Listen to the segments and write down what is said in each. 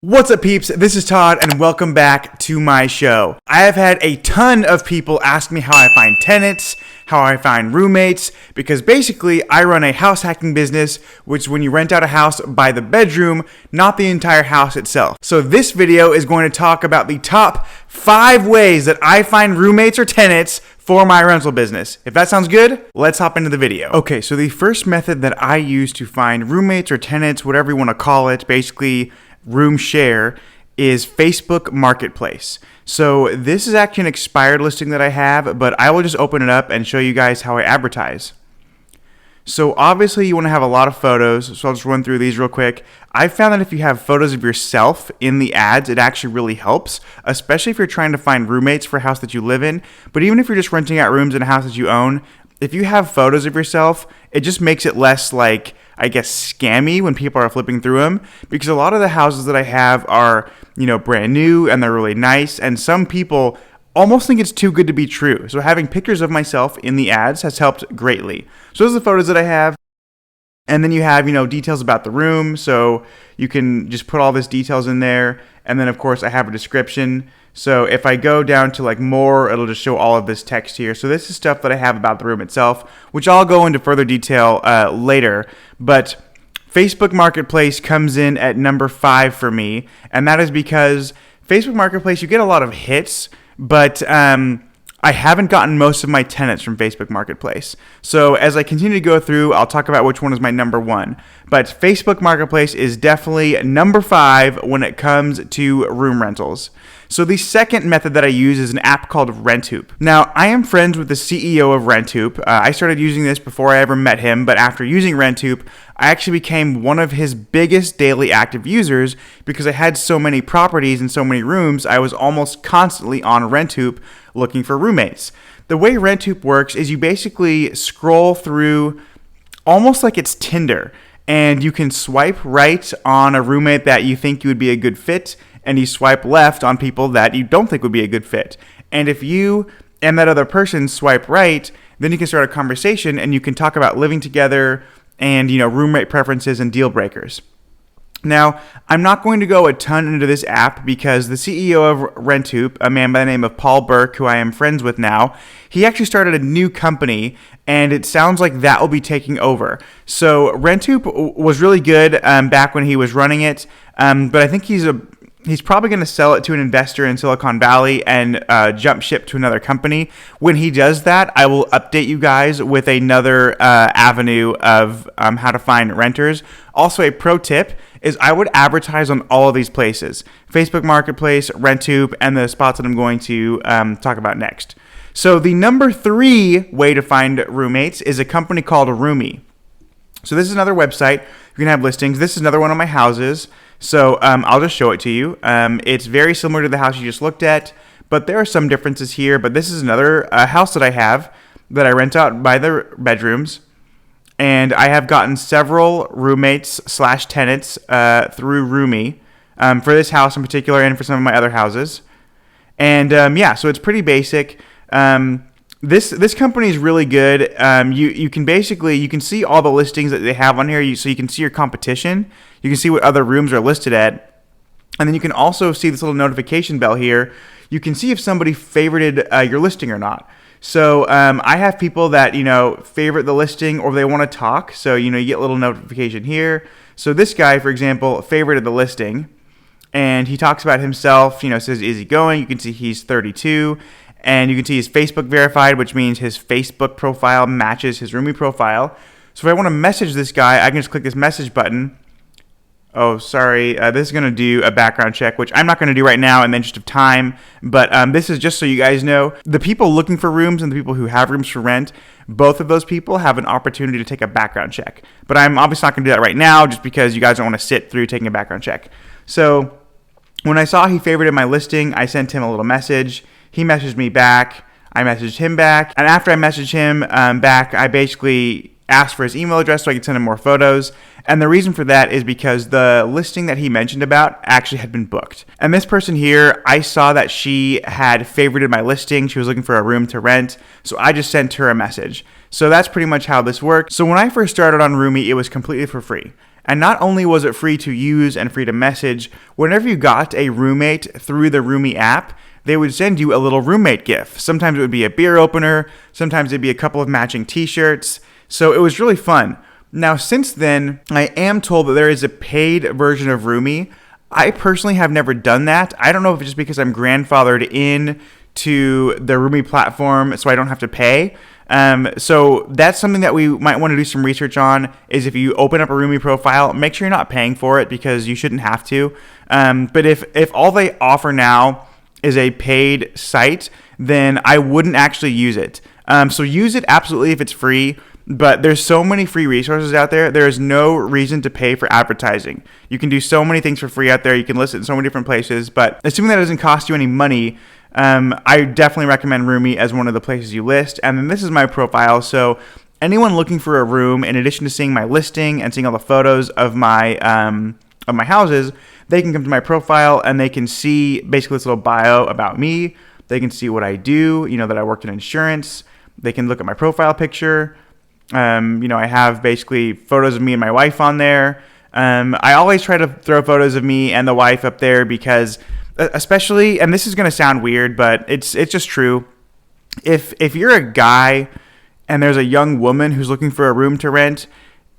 What's up, peeps? This is Todd, and welcome back to my show. I have had a ton of people ask me how I find tenants, how I find roommates, because basically I run a house hacking business, which is when you rent out a house by the bedroom, not the entire house itself. So this video is going to talk about the top 5 ways that I find roommates or tenants for my rental business. If that sounds good, let's hop into the video. Okay, so the first method that I use to find roommates or tenants, whatever you want to call it, basically room share, is Facebook Marketplace. So this is actually an expired listing that I have, but I will just open it up and show you guys how I advertise. So obviously you want to have a lot of photos, so I'll just run through these real quick. I found that if you have photos of yourself in the ads, it actually really helps, especially if you're trying to find roommates for a house that you live in. But even if you're just renting out rooms in a house that you own, if you have photos of yourself, it just makes it less, like, I guess, scammy when people are flipping through them, because a lot of the houses that I have are, brand new and they're really nice, and some people almost think it's too good to be true. So having pictures of myself in the ads has helped greatly. So those are the photos that I have. And then you have, details about the room, so you can just put all this details in there. And then, of course, I have a description. So if I go down to more, it'll just show all of this text here. So this is stuff that I have about the room itself, which I'll go into further detail later. But Facebook Marketplace comes in at number 5 for me, and that is because Facebook Marketplace, you get a lot of hits, but I haven't gotten most of my tenants from Facebook Marketplace. So as I continue to go through, I'll talk about which one is my number 1. But Facebook Marketplace is definitely number 5 when it comes to room rentals. So the second method that I use is an app called Renthoop. Now, I am friends with the CEO of Renthoop. I started using this before I ever met him, but after using Renthoop, I actually became one of his biggest daily active users because I had so many properties and so many rooms, I was almost constantly on Renthoop looking for roommates. The way Renthoop works is you basically scroll through almost like it's Tinder, and you can swipe right on a roommate that you think you would be a good fit, and you swipe left on people that you don't think would be a good fit. And if you and that other person swipe right, then you can start a conversation and you can talk about living together and, roommate preferences and deal breakers. Now, I'm not going to go a ton into this app because the CEO of Renthoop, a man by the name of Paul Burke, who I am friends with now, he actually started a new company, and it sounds like that will be taking over. So Renthoop was really good back when he was running it, but I think he's probably going to sell it to an investor in Silicon Valley and jump ship to another company. When he does that, I will update you guys with another avenue of how to find renters. Also, a pro tip is I would advertise on all of these places: Facebook Marketplace, Renthoop, and the spots that I'm going to talk about next. So the number 3 way to find roommates is a company called Rumi. So this is another website. You can have listings. This is another one of my houses. So I'll just show it to you. It's very similar to the house you just looked at, but there are some differences here. But this is another house that I have that I rent out by the bedrooms. And I have gotten several roommates/tenants through Rumi for this house in particular and for some of my other houses. And so it's pretty basic. This company is really good. You can see all the listings that they have on here, so you can see your competition. You can see what other rooms are listed at, and then you can also see this little notification bell here. You can see if somebody favorited your listing or not. So I have people that favorite the listing or they want to talk. So you get a little notification here. So this guy, for example, favorited the listing, and he talks about himself. Says easygoing. You can see he's 32. And you can see he's Facebook verified, which means his Facebook profile matches his Rumi profile. So if I want to message this guy, I can just click this message button. Oh, sorry. This is going to do a background check, which I'm not going to do right now in the interest of time. But this is just so you guys know. The people looking for rooms and the people who have rooms for rent, both of those people have an opportunity to take a background check. But I'm obviously not going to do that right now just because you guys don't want to sit through taking a background check. So when I saw he favorited my listing, I sent him a little message. He messaged me back. I messaged him back. And after I messaged him back, I basically asked for his email address so I could send him more photos. And the reason for that is because the listing that he mentioned about actually had been booked. And this person here, I saw that she had favorited my listing. She was looking for a room to rent. So I just sent her a message. So that's pretty much how this works. So when I first started on Rumi, it was completely for free. And not only was it free to use and free to message, whenever you got a roommate through the Roomi app, they would send you a little roommate gift. Sometimes it would be a beer opener, sometimes it'd be a couple of matching t-shirts. So it was really fun. Now, since then, I am told that there is a paid version of Roomi. I personally have never done that. I don't know if it's just because I'm grandfathered in to the Roomi platform, so I don't have to pay. So that's something that we might want to do some research on, is if you open up a Roomi profile, make sure you're not paying for it because you shouldn't have to. But if all they offer now is a paid site, then I wouldn't actually use it. So use it absolutely if it's free, but there's so many free resources out there. There is no reason to pay for advertising. You can do so many things for free out there. You can list it in so many different places, but assuming that doesn't cost you any money, I definitely recommend Roomi as one of the places you list. And then this is my profile. So anyone looking for a room, in addition to seeing my listing and seeing all the photos of my houses, they can come to my profile and they can see basically this little bio about me. They can see what I do, that I worked in insurance. They can look at my profile picture. I have basically photos of me and my wife on there. I always try to throw photos of me and the wife up there because, especially, and this is going to sound weird, but it's just true. If you're a guy and there's a young woman who's looking for a room to rent,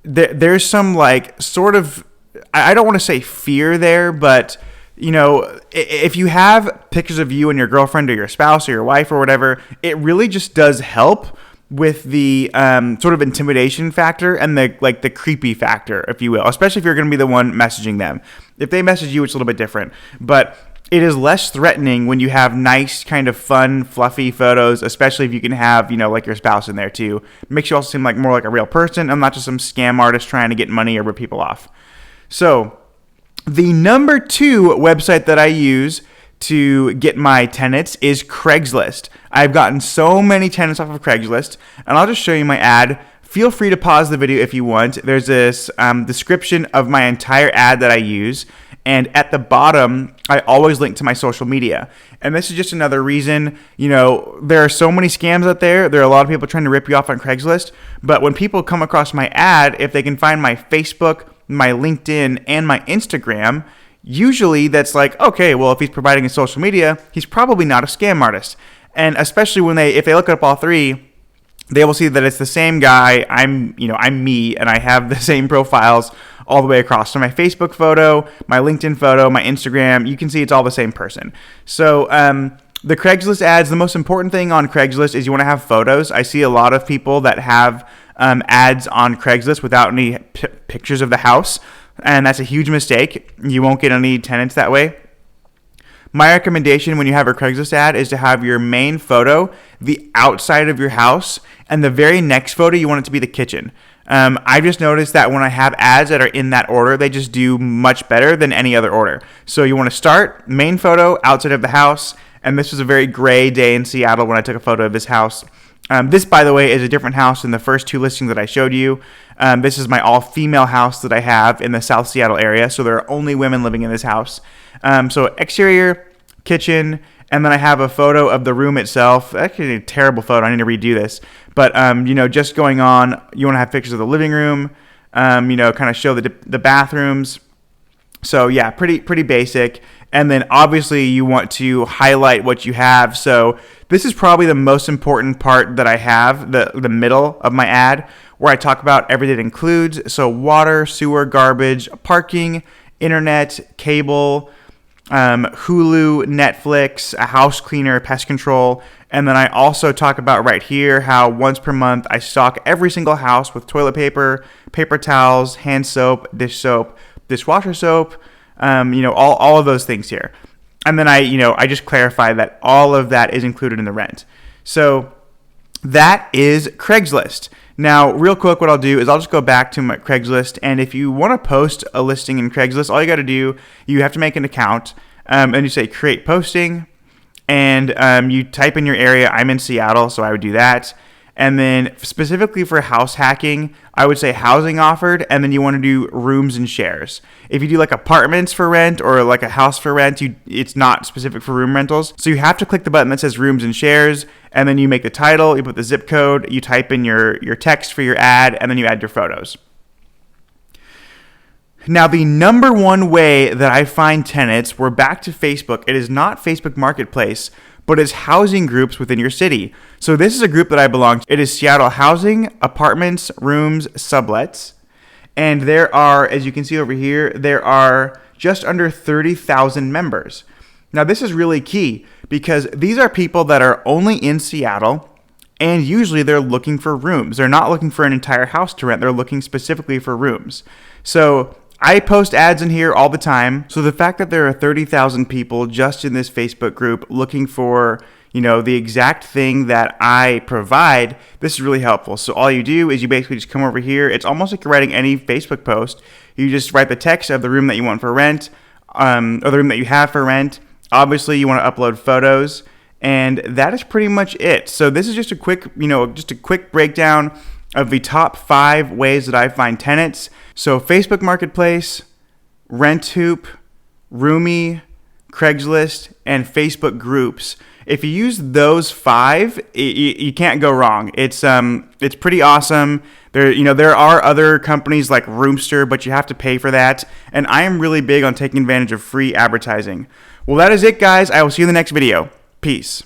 there's some sort of, I don't want to say fear there, but if you have pictures of you and your girlfriend or your spouse or your wife or whatever, it really just does help with the sort of intimidation factor and the creepy factor, if you will, especially if you're going to be the one messaging them. If they message you, it's a little bit different, but it is less threatening when you have nice, kind of fun, fluffy photos, especially if you can have, your spouse in there too. It makes you also seem more like a real person and not just some scam artist trying to get money or rip people off. So the number 2 website that I use to get my tenants is Craigslist. I've gotten so many tenants off of Craigslist, and I'll just show you my ad. Feel free to pause the video if you want. There's this description of my entire ad that I use, and at the bottom, I always link to my social media. And this is just another reason, there are so many scams out there. There are a lot of people trying to rip you off on Craigslist, but when people come across my ad, if they can find my Facebook, my LinkedIn, and my Instagram, usually that's okay, well, if he's providing his social media, he's probably not a scam artist. And especially if they look up all 3, they will see that it's the same guy. I'm me, and I have the same profiles all the way across. So my Facebook photo, my LinkedIn photo, my Instagram, you can see it's all the same person. So the Craigslist ads, the most important thing on Craigslist is you want to have photos. I see a lot of people that have ads on Craigslist without any pictures of the house, and that's a huge mistake. You won't get any tenants that way. My recommendation when you have a Craigslist ad is to have your main photo the outside of your house, and the very next photo you want it to be the kitchen. I've just noticed that when I have ads that are in that order, they just do much better than any other order. So you want to start main photo outside of the house, and this was a very gray day in Seattle when I took a photo of this house. This, by the way, is a different house than the first 2 listings that I showed you. This is my all-female house that I have in the South Seattle area, so there are only women living in this house. So exterior, kitchen, and then I have a photo of the room itself. Actually, a terrible photo. I need to redo this. But, just going on, you want to have pictures of the living room, kind of show the bathrooms. So, yeah, pretty basic. And then, obviously, you want to highlight what you have. So, this is probably the most important part that I have, the middle of my ad, where I talk about everything it includes. So, water, sewer, garbage, parking, internet, cable, Hulu, Netflix, a house cleaner, pest control. And then I also talk about right here how once per month I stock every single house with toilet paper, paper towels, hand soap, dish soap, dishwasher soap, all of those things here. And then I just clarify that all of that is included in the rent. So that is Craigslist. Now, real quick, what I'll do is I'll just go back to my Craigslist, and if you want to post a listing in Craigslist, all you got to do, you have to make an account, and you say create posting, and you type in your area. I'm in Seattle, so I would do that. And then specifically for house hacking, I would say housing offered, and then you want to do rooms and shares. If you do apartments for rent or a house for rent, it's not specific for room rentals. So you have to click the button that says rooms and shares, and then you make the title, you put the zip code, you type in your text for your ad, and then you add your photos. Now, the number one way that I find tenants, we're back to Facebook. It is not Facebook Marketplace, but it's housing groups within your city. So this is a group that I belong to. It is Seattle Housing, Apartments, Rooms, Sublets. And there are, as you can see over here, there are just under 30,000 members. Now, this is really key because these are people that are only in Seattle, and usually they're looking for rooms. They're not looking for an entire house to rent. They're looking specifically for rooms. So I post ads in here all the time. So the fact that there are 30,000 people just in this Facebook group looking for, the exact thing that I provide, this is really helpful. So all you do is you basically just come over here. It's almost like you're writing any Facebook post. You just write the text of the room that you want for rent, or the room that you have for rent. Obviously, you want to upload photos, and that is pretty much it. So this is just a quick, breakdown of the top 5 ways that I find tenants. So Facebook Marketplace, Renthoop, Rumi, Craigslist, and Facebook groups. If you use those 5, you can't go wrong. It's pretty awesome. There are other companies like Roomster, but you have to pay for that. And I am really big on taking advantage of free advertising. Well, that is it, guys. I will see you in the next video. Peace.